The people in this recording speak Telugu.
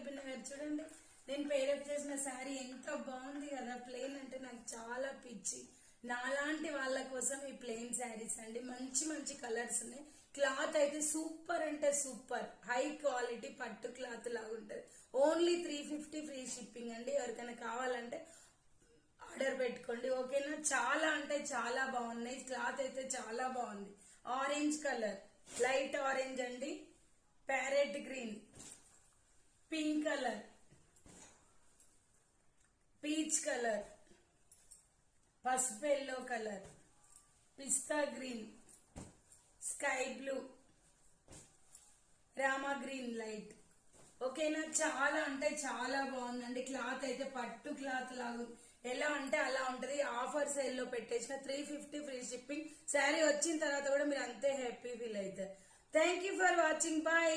ఎల్బీ నగర్. చూడండి నేను పేరప్ చేసిన శారీ ఎంత బాగుంది కదా. ప్లెయిన్ అంటే నాకు చాలా పిచ్చి. నాలాంటి వాళ్ళ కోసం ఈ ప్లెయిన్ శారీస్ అండి. మంచి మంచి కలర్స్ ఉన్నాయి. క్లాత్ అయితే సూపర్ అంటే సూపర్ హై క్వాలిటీ పట్టు క్లాత్ లాగా ఉంటది. ఓన్లీ 350 ఫ్రీ షిప్పింగ్ అండి. ఎవరికైనా కావాలంటే ఆర్డర్ పెట్టుకోండి, ఓకేనా. చాలా అంటే చాలా బాగున్నాయి. క్లాత్ అయితే చాలా బాగుంది. ఆరెంజ్ కలర్, లైట్ ఆరెంజ్ అండి, parrot green, pink colour, peach colour, పసుపు ఎల్లో కలర్, పిస్తా green, sky blue, Rama green light, ఓకేనా. చాలా అంటే చాలా బాగుందండి. క్లాత్ అయితే పట్టు క్లాత్ లాగా ఎలా అంటే అలా ఉంటది. ఆఫర్ సేల్ లో పెట్టేసిన 350 ఫ్రీ షిప్పింగ్. శారీ వచ్చిన తర్వాత కూడా మీరు అంతే హ్యాపీ ఫీల్ అవుతారు. Thank you for watching. Bye.